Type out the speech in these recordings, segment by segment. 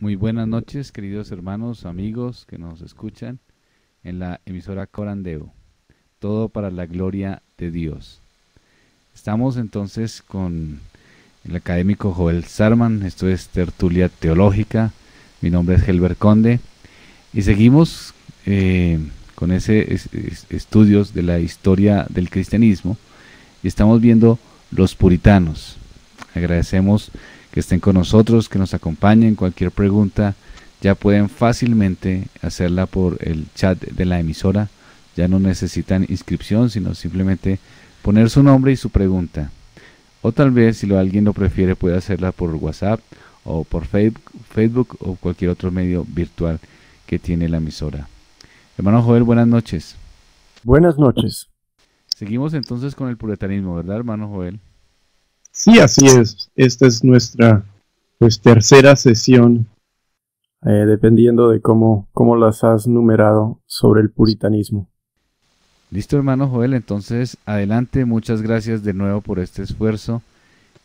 Muy buenas noches, queridos hermanos, amigos que nos escuchan en la emisora Corandeo. Todo para la gloria de Dios. Estamos entonces con el académico Joel Sarman. Esto es Tertulia Teológica. Mi nombre es Helber Conde. Y seguimos con estudios de la historia del cristianismo. Y estamos viendo los puritanos. Agradecemos que estén con nosotros, que nos acompañen. Cualquier pregunta ya pueden fácilmente hacerla por el chat de la emisora. Ya no necesitan inscripción, sino simplemente poner su nombre y su pregunta. O tal vez, si alguien lo prefiere, puede hacerla por WhatsApp o por Facebook o cualquier otro medio virtual que tiene la emisora. Hermano Joel, buenas noches. Buenas noches. Seguimos entonces con el puritanismo, ¿verdad, hermano Joel? Sí, así es. Esta es nuestra tercera sesión, dependiendo de cómo las has numerado sobre el puritanismo. Listo, hermano Joel, entonces adelante. Muchas gracias de nuevo por este esfuerzo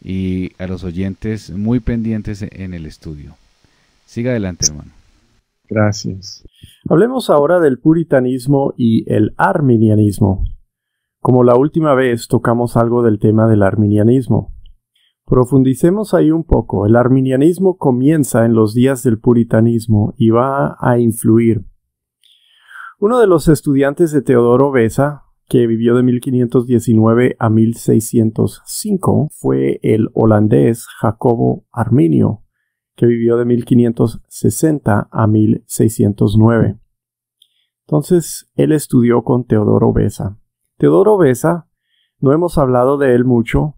y a los oyentes muy pendientes en el estudio. Siga adelante, hermano. Gracias. Hablemos ahora del puritanismo y el arminianismo. Como la última vez tocamos algo del tema del arminianismo. Profundicemos ahí un poco. El arminianismo comienza en los días del puritanismo y va a influir. Uno de los estudiantes de Teodoro Beza, que vivió de 1519 a 1605, fue el holandés Jacobo Arminio, que vivió de 1560 a 1609. Entonces, él estudió con Teodoro Beza. Teodoro Beza, no hemos hablado de él mucho.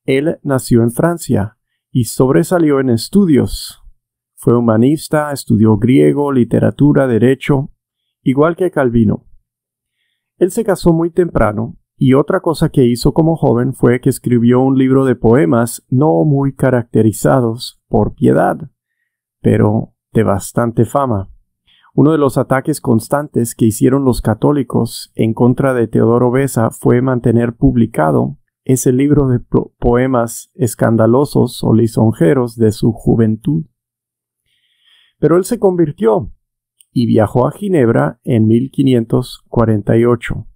Él nació en Francia y sobresalió en estudios. Fue humanista, estudió griego, literatura, derecho, igual que Calvino. Él se casó muy temprano y otra cosa que hizo como joven fue que escribió un libro de poemas no muy caracterizados por piedad, pero de bastante fama. Uno de los ataques constantes que hicieron los católicos en contra de Teodoro Beza fue mantener publicado ese libro de poemas escandalosos o lisonjeros de su juventud. Pero él se convirtió y viajó a Ginebra en 1548.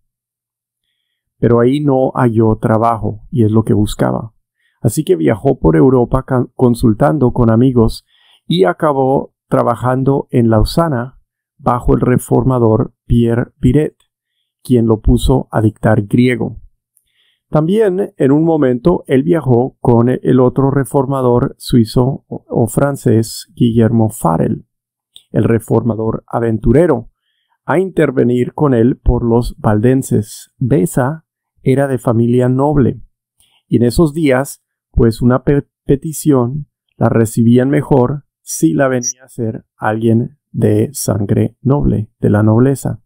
Pero ahí no halló trabajo y es lo que buscaba. Así que viajó por Europa consultando con amigos y acabó trabajando en Lausana bajo el reformador Pierre Viret, quien lo puso a dictar griego. También, en un momento, él viajó con el otro reformador suizo o francés, Guillermo Farel, el reformador aventurero, a intervenir con él por los valdenses. Beza era de familia noble, y en esos días, pues una petición la recibían mejor si la venía a hacer alguien de sangre noble, de la nobleza.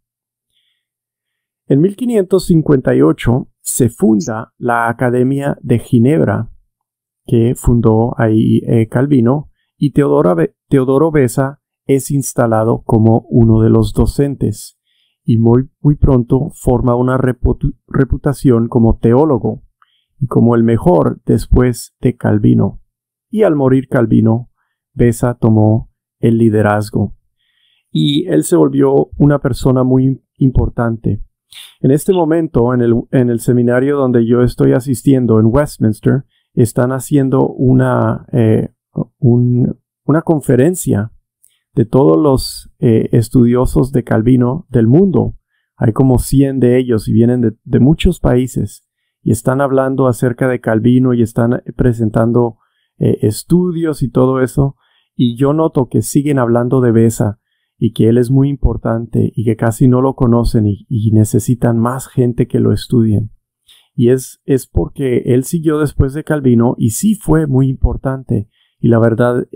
En 1558 se funda la Academia de Ginebra, que fundó ahí Calvino, y Teodoro Beza es instalado como uno de los docentes, y muy pronto forma una reputación como teólogo, y como el mejor después de Calvino. Y al morir Calvino, Beza tomó el liderazgo, y él se volvió una persona muy importante. En este momento, en el seminario donde yo estoy asistiendo en Westminster, están haciendo una conferencia de todos los estudiosos de Calvino del mundo. Hay como 100 de ellos y vienen de muchos países y están hablando acerca de Calvino y están presentando estudios y todo eso. Y yo noto que siguen hablando de Beza y que él es muy importante y que casi no lo conocen y necesitan más gente que lo estudien. Y es porque él siguió después de Calvino y sí fue muy importante. Y la verdad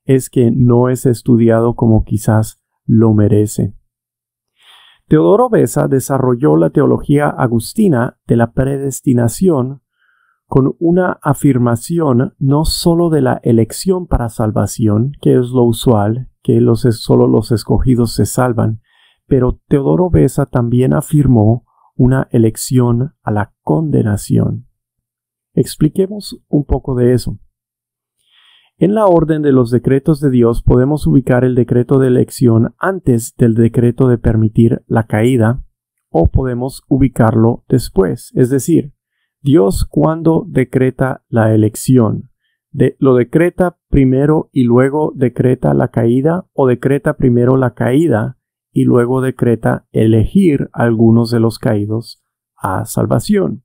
es que no es estudiado como quizás lo merece. Teodoro Beza desarrolló la teología agustina de la predestinación con una afirmación no sólo de la elección para salvación, que es lo usual, que solo los escogidos se salvan, pero Teodoro Beza también afirmó una elección a la condenación. Expliquemos un poco de eso. En la orden de los decretos de Dios podemos ubicar el decreto de elección antes del decreto de permitir la caída, o podemos ubicarlo después. Es decir, Dios cuando decreta la elección, lo decreta primero y luego decreta la caída, o decreta primero la caída y luego decreta elegir a algunos de los caídos a salvación.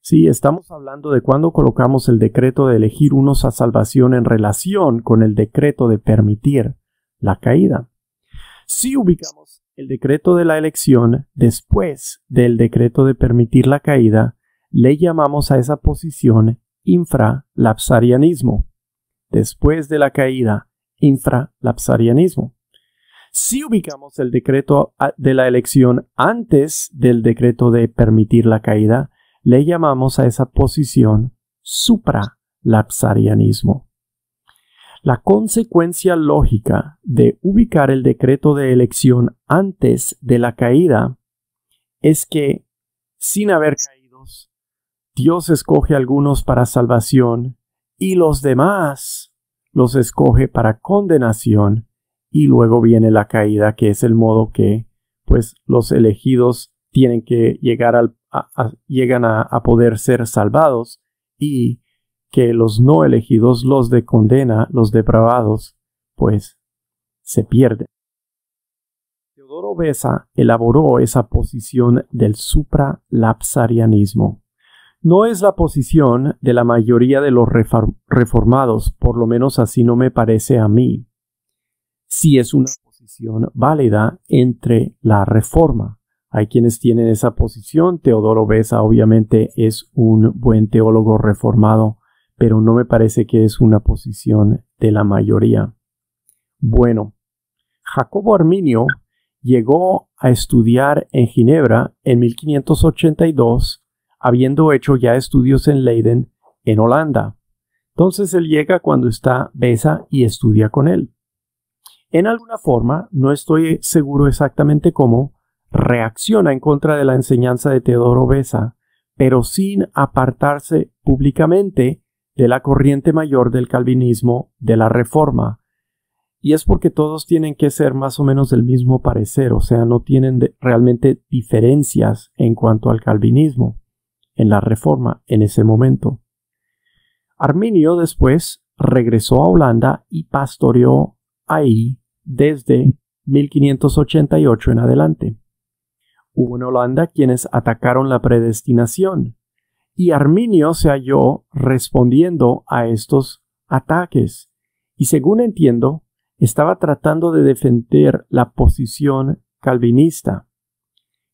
Sí, estamos hablando de cuando colocamos el decreto de elegir unos a salvación en relación con el decreto de permitir la caída. Si ubicamos el decreto de la elección después del decreto de permitir la caída, le llamamos a esa posición infralapsarianismo. Después de la caída, infralapsarianismo. Si ubicamos el decreto de la elección antes del decreto de permitir la caída, le llamamos a esa posición supralapsarianismo. La consecuencia lógica de ubicar el decreto de elección antes de la caída es que, sin haber caídos, Dios escoge a algunos para salvación y los demás los escoge para condenación, y luego viene la caída, que es el modo que pues los elegidos tienen que llegar llegan a poder ser salvados, y que los no elegidos, los de condena, los depravados, pues se pierden. Teodoro Beza elaboró esa posición del supralapsarianismo. No es la posición de la mayoría de los reformados, por lo menos así no me parece a mí. Sí es una posición válida entre la reforma. Hay quienes tienen esa posición. Teodoro Beza obviamente es un buen teólogo reformado, pero no me parece que es una posición de la mayoría. Bueno, Jacobo Arminio llegó a estudiar en Ginebra en 1582, habiendo hecho ya estudios en Leiden, en Holanda. Entonces él llega cuando está Beza y estudia con él. En alguna forma, no estoy seguro exactamente cómo, reacciona en contra de la enseñanza de Teodoro Beza, pero sin apartarse públicamente de la corriente mayor del calvinismo, de la reforma. Y es porque todos tienen que ser más o menos del mismo parecer, o sea, no tienen realmente diferencias en cuanto al calvinismo en la reforma en ese momento. Arminio después regresó a Holanda y pastoreó ahí desde 1588 en adelante. Hubo en Holanda quienes atacaron la predestinación, y Arminio se halló respondiendo a estos ataques, y según entiendo, estaba tratando de defender la posición calvinista.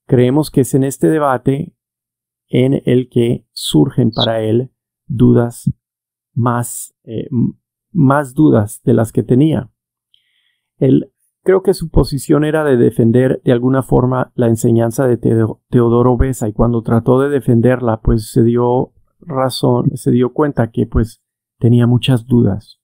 Creemos que es en este debate en el que surgen para él dudas más dudas de las que tenía. Creo que su posición era de defender de alguna forma la enseñanza de Teodoro Beza, y cuando trató de defenderla, pues se dio cuenta que pues tenía muchas dudas.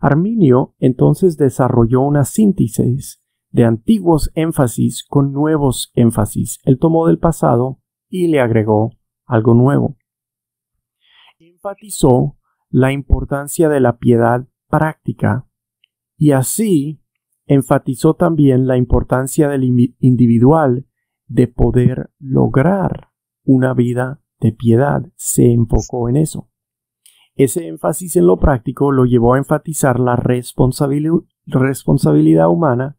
Arminio entonces desarrolló una síntesis de antiguos énfasis con nuevos énfasis. Él tomó del pasado y le agregó algo nuevo. Enfatizó la importancia de la piedad práctica, y así enfatizó también la importancia del individual de poder lograr una vida de piedad. Se enfocó en eso. Ese énfasis en lo práctico lo llevó a enfatizar la responsabilidad humana,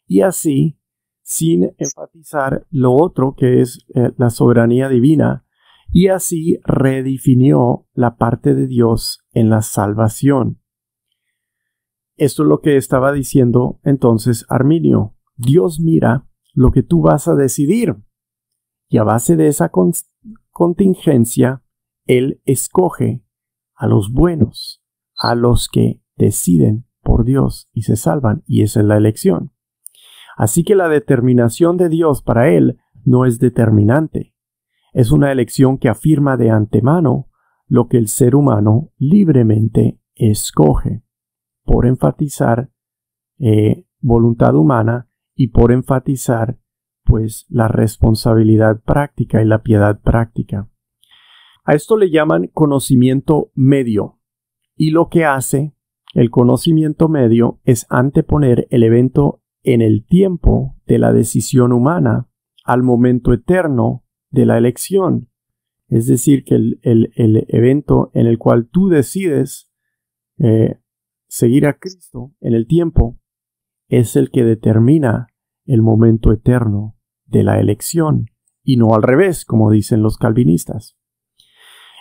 y así, sin enfatizar lo otro que es la soberanía divina, y así redefinió la parte de Dios en la salvación. Esto es lo que estaba diciendo entonces Arminio. Dios mira lo que tú vas a decidir, y a base de esa contingencia, Él escoge a los buenos, a los que deciden por Dios y se salvan, y esa es la elección. Así que la determinación de Dios para Él no es determinante. Es una elección que afirma de antemano lo que el ser humano libremente escoge, por enfatizar voluntad humana y por enfatizar pues la responsabilidad práctica y la piedad práctica. A esto le llaman conocimiento medio, y lo que hace El conocimiento medio es anteponer el evento en el tiempo de la decisión humana al momento eterno de la elección. Es decir, que el evento en el cual tú decides seguir a Cristo en el tiempo es el que determina el momento eterno de la elección, y no al revés, como dicen los calvinistas.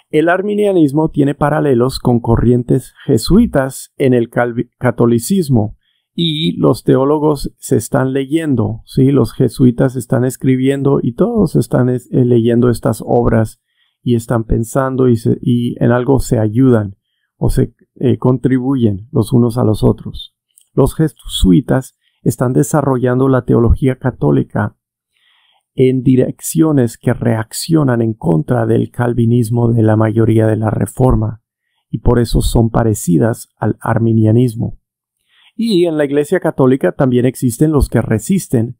El arminianismo tiene paralelos con corrientes jesuitas en el catolicismo, y los teólogos se están leyendo, ¿sí? Los jesuitas están escribiendo y todos están leyendo estas obras y están pensando y en algo se ayudan o se contribuyen los unos a los otros. Los jesuitas están desarrollando la teología católica en direcciones que reaccionan en contra del calvinismo de la mayoría de la Reforma, y por eso son parecidas al arminianismo. Y en la Iglesia Católica también existen los que resisten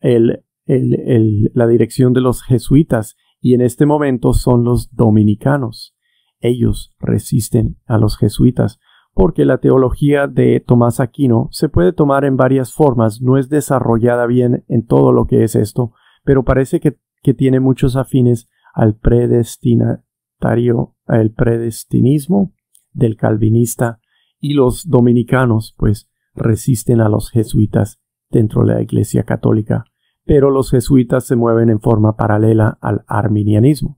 la dirección de los jesuitas, y en este momento son los dominicanos. Ellos resisten a los jesuitas, porque la teología de Tomás Aquino se puede tomar en varias formas, no es desarrollada bien en todo lo que es esto, pero parece que tiene muchos afines al predestinismo del calvinista, y los dominicanos pues resisten a los jesuitas dentro de la Iglesia Católica, pero los jesuitas se mueven en forma paralela al arminianismo.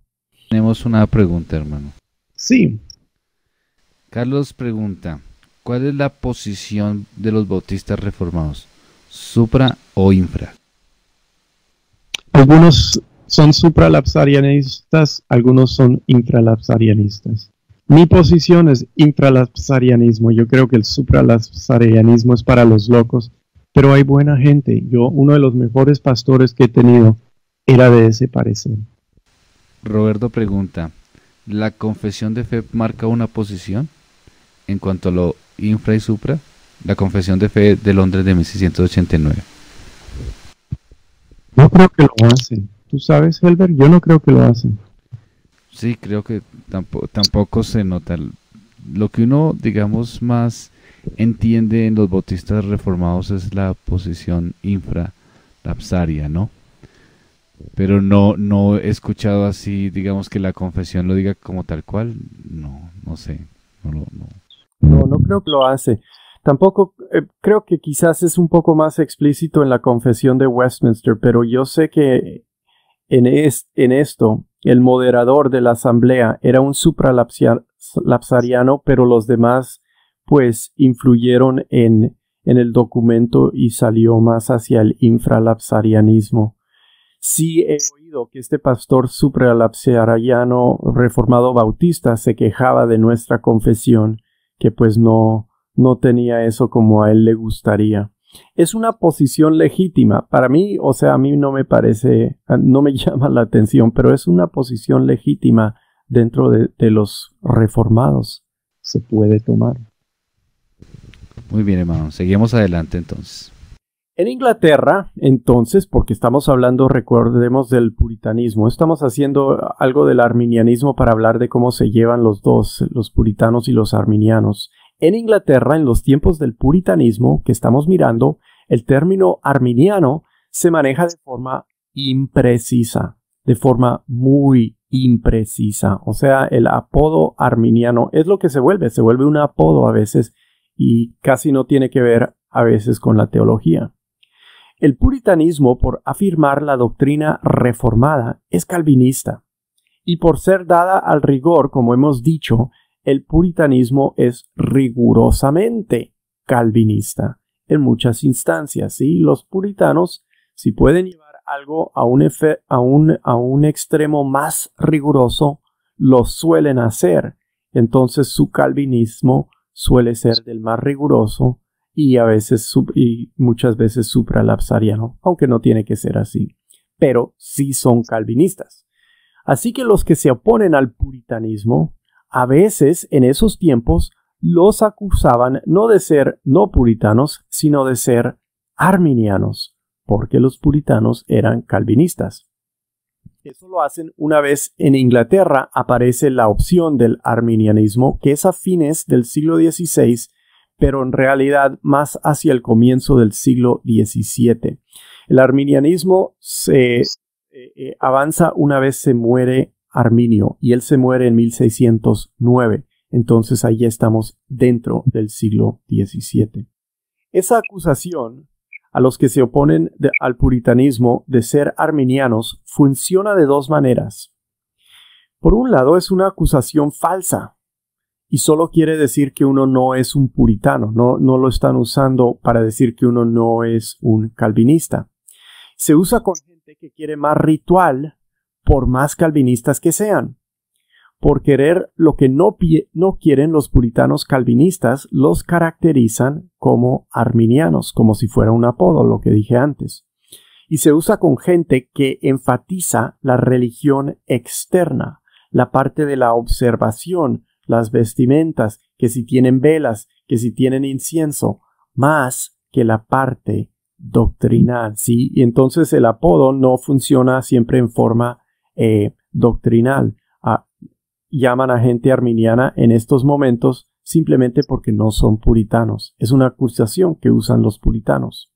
Tenemos una pregunta, hermano. Sí. Carlos pregunta, ¿cuál es la posición de los bautistas reformados? ¿Supra o infra? Algunos son supralapsarianistas, algunos son infralapsarianistas. Mi posición es infralapsarianismo. Yo creo que el supralapsarianismo es para los locos, pero hay buena gente. Uno de los mejores pastores que he tenido era de ese parecer. Roberto pregunta, ¿la confesión de fe marca una posición en cuanto a lo infra y supra? La confesión de fe de Londres de 1689. No creo que lo hacen. ¿Tú sabes, Helber? Yo no creo que lo hacen. Sí, creo que tampoco se nota. Lo que uno, digamos, más entiende en los bautistas reformados es la posición infralapsaria, ¿no? Pero no he escuchado así, digamos, que la confesión lo diga como tal cual. No sé. No creo que lo hace. Tampoco creo que quizás es un poco más explícito en la Confesión de Westminster, pero yo sé que en esto el moderador de la asamblea era un supralapsariano, pero los demás pues influyeron en el documento y salió más hacia el infralapsarianismo. Sí he oído que este pastor supralapsariano reformado bautista se quejaba de nuestra confesión, que pues no tenía eso como a él le gustaría. Es una posición legítima. Para mí, o sea, a mí no me parece, no me llama la atención, pero es una posición legítima dentro de los reformados. Se puede tomar. Muy bien, hermano. Seguimos adelante entonces. En Inglaterra, entonces, porque estamos hablando, recordemos, del puritanismo, estamos haciendo algo del arminianismo para hablar de cómo se llevan los dos, los puritanos y los arminianos. En Inglaterra, en los tiempos del puritanismo que estamos mirando, el término arminiano se maneja de forma imprecisa, de forma muy imprecisa. O sea, el apodo arminiano es lo que se vuelve un apodo a veces y casi no tiene que ver a veces con la teología. El puritanismo, por afirmar la doctrina reformada, es calvinista, y por ser dada al rigor, como hemos dicho, el puritanismo es rigurosamente calvinista en muchas instancias. ¿Sí? Los puritanos, si pueden llevar algo a un extremo más riguroso, lo suelen hacer. Entonces su calvinismo suele ser del más riguroso y muchas veces supralapsariano, aunque no tiene que ser así, pero sí son calvinistas. Así que los que se oponen al puritanismo, a veces en esos tiempos los acusaban no de ser no puritanos, sino de ser arminianos, porque los puritanos eran calvinistas. Eso lo hacen una vez en Inglaterra aparece la opción del arminianismo, que es a fines del siglo XVI, pero en realidad más hacia el comienzo del siglo XVII. El arminianismo se avanza una vez se muere Arminio, y él se muere en 1609. Entonces ahí estamos dentro del siglo XVII. Esa acusación a los que se oponen al puritanismo de ser arminianos funciona de dos maneras. Por un lado, es una acusación falsa y solo quiere decir que uno no es un puritano, no lo están usando para decir que uno no es un calvinista. Se usa con gente que quiere más ritual, por más calvinistas que sean. Por querer lo que no quieren los puritanos calvinistas, los caracterizan como arminianos, como si fuera un apodo, lo que dije antes. Y se usa con gente que enfatiza la religión externa, la parte de la observación, las vestimentas, que si tienen velas, que si tienen incienso, más que la parte doctrinal, ¿sí? Y entonces el apodo no funciona siempre en forma doctrinal. Llaman a gente arminiana en estos momentos simplemente porque no son puritanos. Es una acusación que usan los puritanos.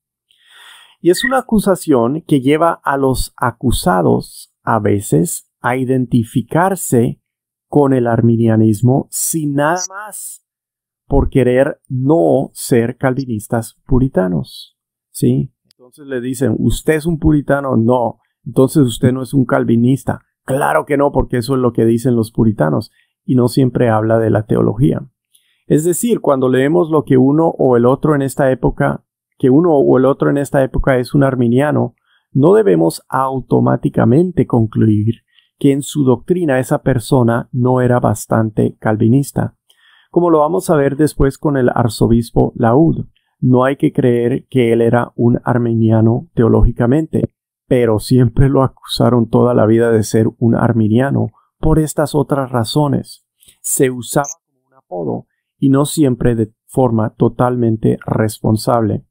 Y es una acusación que lleva a los acusados a veces a identificarse con el arminianismo sin nada más por querer no ser calvinistas puritanos. ¿Sí? Entonces le dicen, ¿usted es un puritano? No. Entonces usted no es un calvinista. Claro que no, porque eso es lo que dicen los puritanos y no siempre habla de la teología. Es decir, cuando leemos lo que uno o el otro en esta época, es un arminiano, no debemos automáticamente concluir que en su doctrina esa persona no era bastante calvinista. Como lo vamos a ver después con el arzobispo Laud, no hay que creer que él era un arminiano teológicamente, pero siempre lo acusaron toda la vida de ser un arminiano por estas otras razones. Se usaba como un apodo y no siempre de forma totalmente responsable.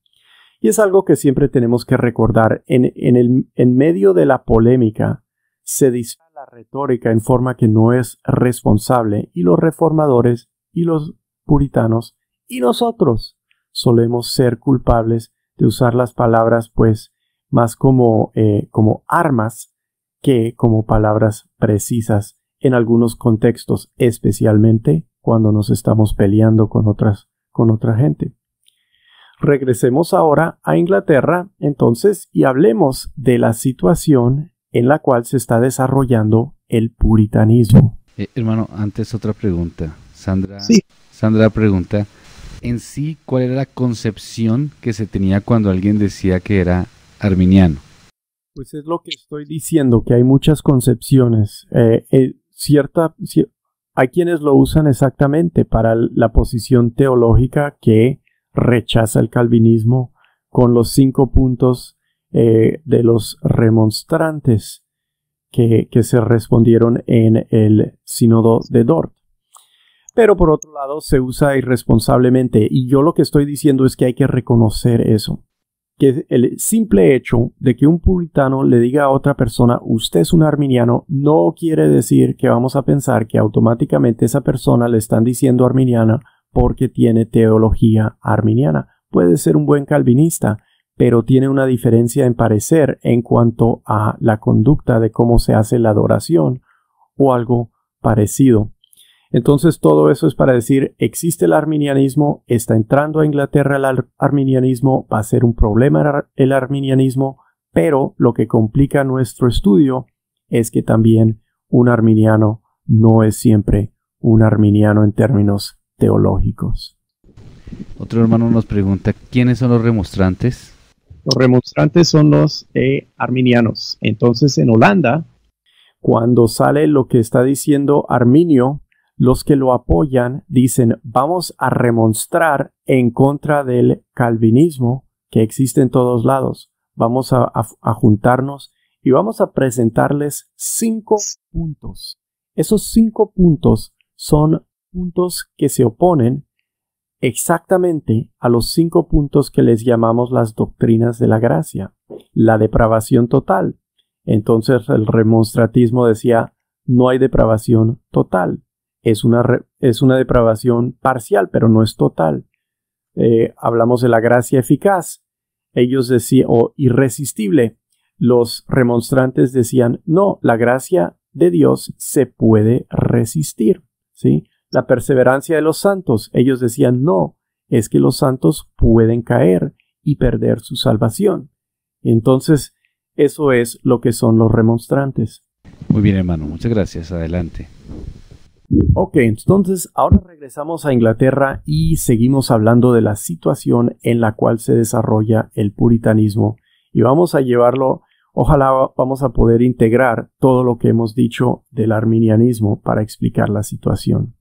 Y es algo que siempre tenemos que recordar. En medio de la polémica se dispara la retórica en forma que no es responsable, y los reformadores y los puritanos y nosotros solemos ser culpables de usar las palabras pues más como armas que como palabras precisas en algunos contextos, especialmente cuando nos estamos peleando con otra gente. Regresemos ahora a Inglaterra, entonces, y hablemos de la situación en la cual se está desarrollando el puritanismo. Hermano, antes otra pregunta. Sandra, Sí. Sandra pregunta, en sí, ¿cuál era la concepción que se tenía cuando alguien decía que era arminiano? Pues es lo que estoy diciendo, que hay muchas concepciones. Hay quienes lo usan exactamente para la posición teológica que rechaza el calvinismo con los 5 puntos de los remonstrantes que se respondieron en el sínodo de Dort. Pero por otro lado se usa irresponsablemente, y yo lo que estoy diciendo es que hay que reconocer eso. Que el simple hecho de que un puritano le diga a otra persona, usted es un arminiano, no quiere decir que vamos a pensar que automáticamente esa persona le están diciendo arminiana porque tiene teología arminiana. Puede ser un buen calvinista, pero tiene una diferencia en parecer en cuanto a la conducta de cómo se hace la adoración o algo parecido. Entonces todo eso es para decir, existe el arminianismo, está entrando a Inglaterra el arminianismo, va a ser un problema el arminianismo, pero lo que complica nuestro estudio es que también un arminiano no es siempre un arminiano en términos teológicos. Otro hermano nos pregunta, ¿quiénes son los remonstrantes? Los remonstrantes son los arminianos. Entonces en Holanda, cuando sale lo que está diciendo Arminio, los que lo apoyan dicen, vamos a remonstrar en contra del calvinismo que existe en todos lados. Vamos a juntarnos y vamos a presentarles 5 puntos. Esos 5 puntos son puntos que se oponen exactamente a los 5 puntos que les llamamos las doctrinas de la gracia. La depravación total. Entonces el remonstratismo decía, no hay depravación total. Es una depravación parcial, pero no es total. Hablamos de la gracia eficaz. Ellos decían, o irresistible. Los remonstrantes decían, no, la gracia de Dios se puede resistir, ¿sí? La perseverancia de los santos. Ellos decían, no, es que los santos pueden caer y perder su salvación. Entonces, eso es lo que son los remonstrantes. Muy bien, hermano. Muchas gracias. Adelante. Ok, entonces ahora regresamos a Inglaterra y seguimos hablando de la situación en la cual se desarrolla el puritanismo y vamos a llevarlo, ojalá vamos a poder integrar todo lo que hemos dicho del arminianismo para explicar la situación.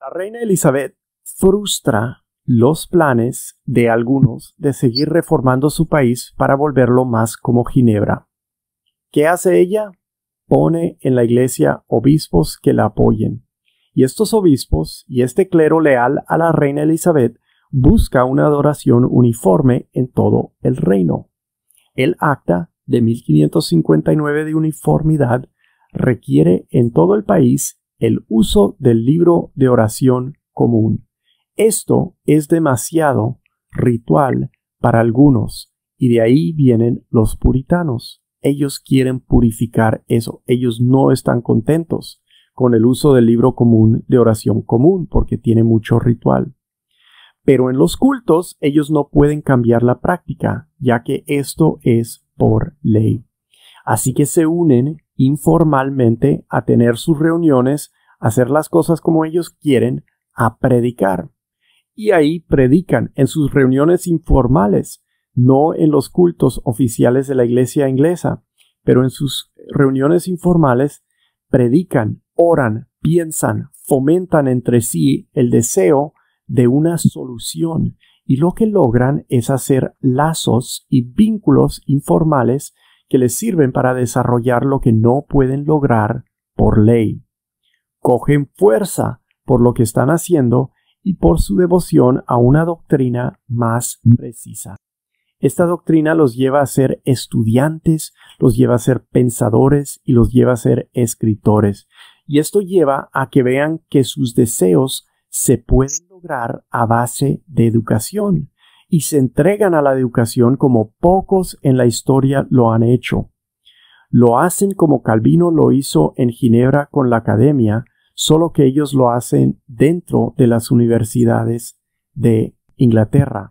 La reina Elizabeth frustra los planes de algunos de seguir reformando su país para volverlo más como Ginebra. ¿Qué hace ella? Pone en la iglesia obispos que la apoyen. Y estos obispos y este clero leal a la reina Elizabeth busca una adoración uniforme en todo el reino. El acta de 1559 de uniformidad requiere en todo el país el uso del libro de oración común. Esto es demasiado ritual para algunos y de ahí vienen los puritanos. Ellos quieren purificar eso. Ellos no están contentos con el uso del libro común de oración común porque tiene mucho ritual. Pero en los cultos ellos no pueden cambiar la práctica, ya que esto es por ley. Así que se unen informalmente a tener sus reuniones, a hacer las cosas como ellos quieren, a predicar. Y ahí predican en sus reuniones informales, no en los cultos oficiales de la iglesia inglesa, pero en sus reuniones informales predican, oran, piensan, fomentan entre sí el deseo de una solución y lo que logran es hacer lazos y vínculos informales que les sirven para desarrollar lo que no pueden lograr por ley. Cogen fuerza por lo que están haciendo y por su devoción a una doctrina más precisa. Esta doctrina los lleva a ser estudiantes, los lleva a ser pensadores y los lleva a ser escritores. Y esto lleva a que vean que sus deseos se pueden lograr a base de educación y se entregan a la educación como pocos en la historia lo han hecho. Lo hacen como Calvino lo hizo en Ginebra con la academia, solo que ellos lo hacen dentro de las universidades de Inglaterra.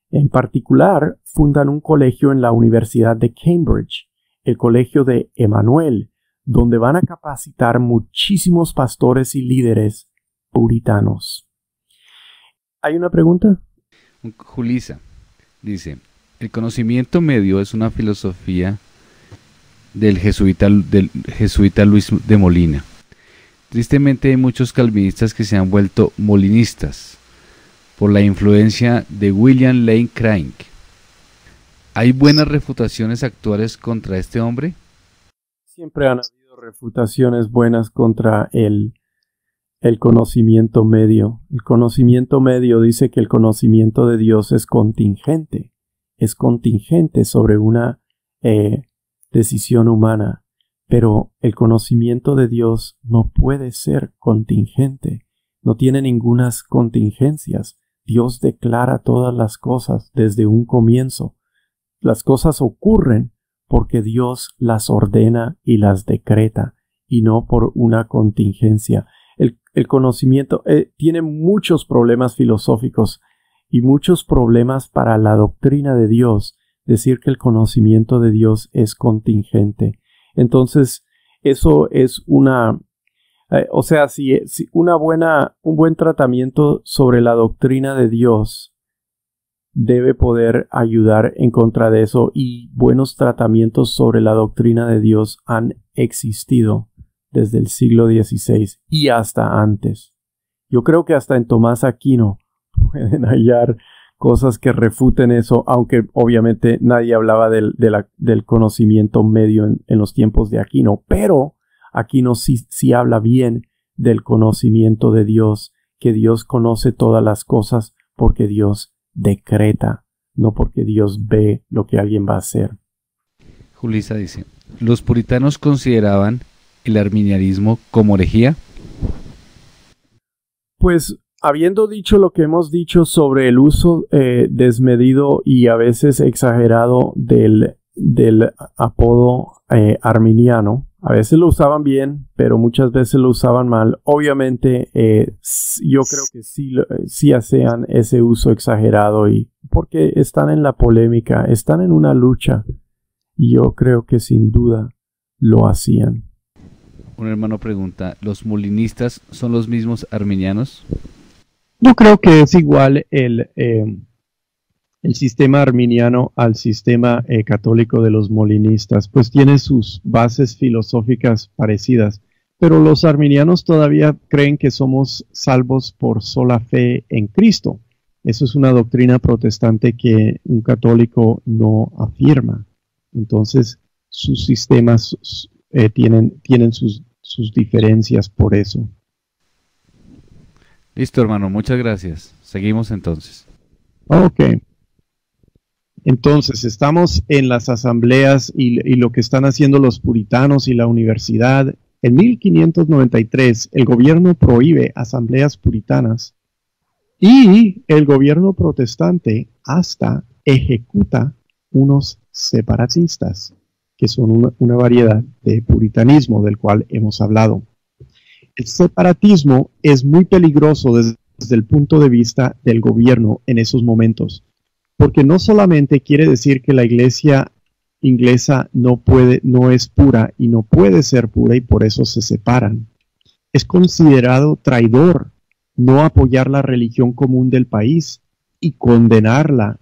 En particular, fundan un colegio en la Universidad de Cambridge, el colegio de Emmanuel, donde van a capacitar muchísimos pastores y líderes puritanos. ¿Hay una pregunta? Julisa dice, el conocimiento medio es una filosofía del jesuita Luis de Molina. Tristemente hay muchos calvinistas que se han vuelto molinistas por la influencia de William Lane Craig. ¿Hay buenas refutaciones actuales contra este hombre? Siempre han habido refutaciones buenas contra el conocimiento medio. El conocimiento medio dice que el conocimiento de Dios es contingente sobre una decisión humana, pero el conocimiento de Dios no puede ser contingente, no tiene ningunas contingencias. Dios declara todas las cosas desde un comienzo. Las cosas ocurren porque Dios las ordena y las decreta, y no por una contingencia. El conocimiento tiene muchos problemas filosóficos y muchos problemas para la doctrina de Dios, decir que el conocimiento de Dios es contingente. Entonces, eso es si un buen tratamiento sobre la doctrina de Dios debe poder ayudar en contra de eso, y buenos tratamientos sobre la doctrina de Dios han existido desde el siglo XVI y hasta antes. Yo creo que hasta en Tomás Aquino pueden hallar cosas que refuten eso, aunque obviamente nadie hablaba del conocimiento medio en los tiempos de Aquino, pero Aquino sí habla bien del conocimiento de Dios, que Dios conoce todas las cosas porque Dios decreta, no porque Dios ve lo que alguien va a hacer. Julisa dice, ¿los puritanos consideraban el arminianismo como herejía? Pues habiendo dicho lo que hemos dicho sobre el uso desmedido y a veces exagerado del apodo arminiano, a veces lo usaban bien, pero muchas veces lo usaban mal. Obviamente, yo creo que sí hacían ese uso exagerado y porque están en la polémica, están en una lucha, y yo creo que sin duda lo hacían. Un hermano pregunta, ¿los molinistas son los mismos arminianos? Yo creo que es igual el sistema arminiano al sistema católico de los molinistas, pues tiene sus bases filosóficas parecidas, pero los arminianos todavía creen que somos salvos por sola fe en Cristo. Eso es una doctrina protestante que un católico no afirma. Entonces, sus sistemas tienen sus diferencias por eso. Listo, hermano, muchas gracias. Seguimos entonces. Ok. Entonces, estamos en las asambleas y lo que están haciendo los puritanos y la universidad. En 1593, el gobierno prohíbe asambleas puritanas y el gobierno protestante hasta ejecuta unos separatistas, que son una variedad de puritanismo del cual hemos hablado. El separatismo es muy peligroso desde el punto de vista del gobierno en esos momentos, porque no solamente quiere decir que la iglesia inglesa no es pura y no puede ser pura y por eso se separan. Es considerado traidor no apoyar la religión común del país y condenar la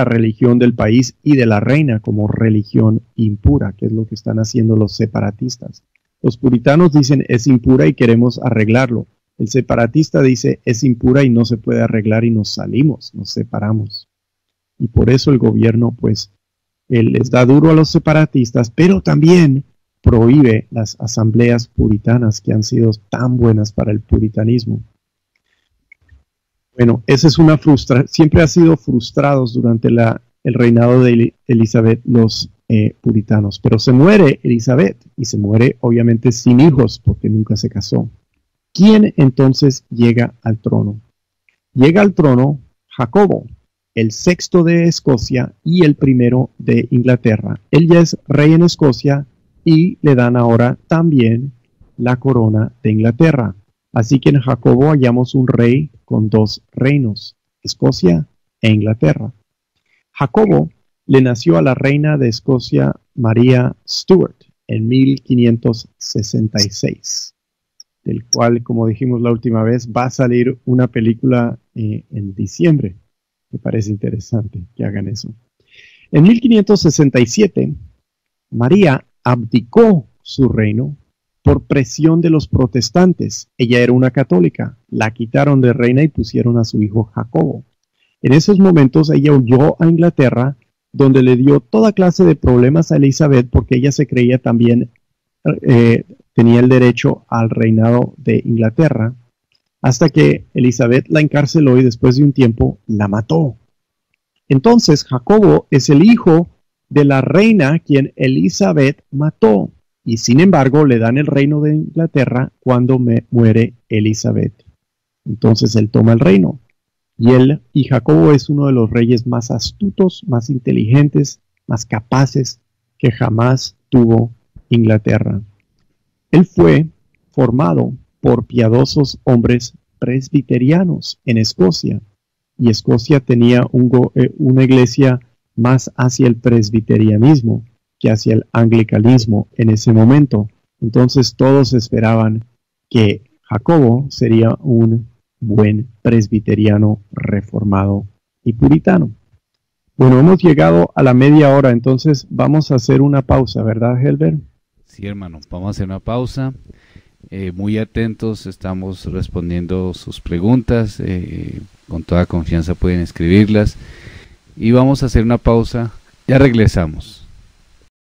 religión del país y de la reina como religión impura, que es lo que están haciendo los separatistas. Los puritanos dicen es impura y queremos arreglarlo. El separatista dice es impura y no se puede arreglar y nos separamos. Y por eso el gobierno pues les da duro a los separatistas, pero también prohíbe las asambleas puritanas que han sido tan buenas para el puritanismo. Bueno, esa es una frustración. Siempre ha sido frustrados durante el reinado de Elizabeth los puritanos. Pero se muere Elizabeth y se muere obviamente sin hijos porque nunca se casó. ¿Quién entonces llega al trono? Llega al trono Jacobo, el sexto de Escocia y el primero de Inglaterra. Él ya es rey en Escocia y le dan ahora también la corona de Inglaterra. Así que en Jacobo hallamos un rey con dos reinos, Escocia e Inglaterra. Jacobo le nació a la reina de Escocia, María Stuart, en 1566, del cual, como dijimos la última vez, va a salir una película en diciembre. Me parece interesante que hagan eso. En 1567, María abdicó su reino por presión de los protestantes. Ella era una católica, la quitaron de reina y pusieron a su hijo Jacobo. En esos momentos ella huyó a Inglaterra, donde le dio toda clase de problemas a Elizabeth porque ella se creía también tenía el derecho al reinado de Inglaterra, hasta que Elizabeth la encarceló y después de un tiempo la mató. Entonces Jacobo es el hijo de la reina quien Elizabeth mató. Y sin embargo le dan el reino de Inglaterra cuando muere Elizabeth. Entonces él toma el reino. Y Jacobo es uno de los reyes más astutos, más inteligentes, más capaces que jamás tuvo Inglaterra. Él fue formado por piadosos hombres presbiterianos en Escocia. Y Escocia tenía una iglesia más hacia el presbiterianismo que hacia el anglicanismo en ese momento. Entonces todos esperaban que Jacobo sería un buen presbiteriano reformado y puritano. Bueno, hemos llegado a la media hora, entonces vamos a hacer una pausa, ¿verdad, Helber? Sí, hermano, vamos a hacer una pausa. Muy atentos, estamos respondiendo sus preguntas. Con toda confianza pueden escribirlas. Y vamos a hacer una pausa. Ya regresamos.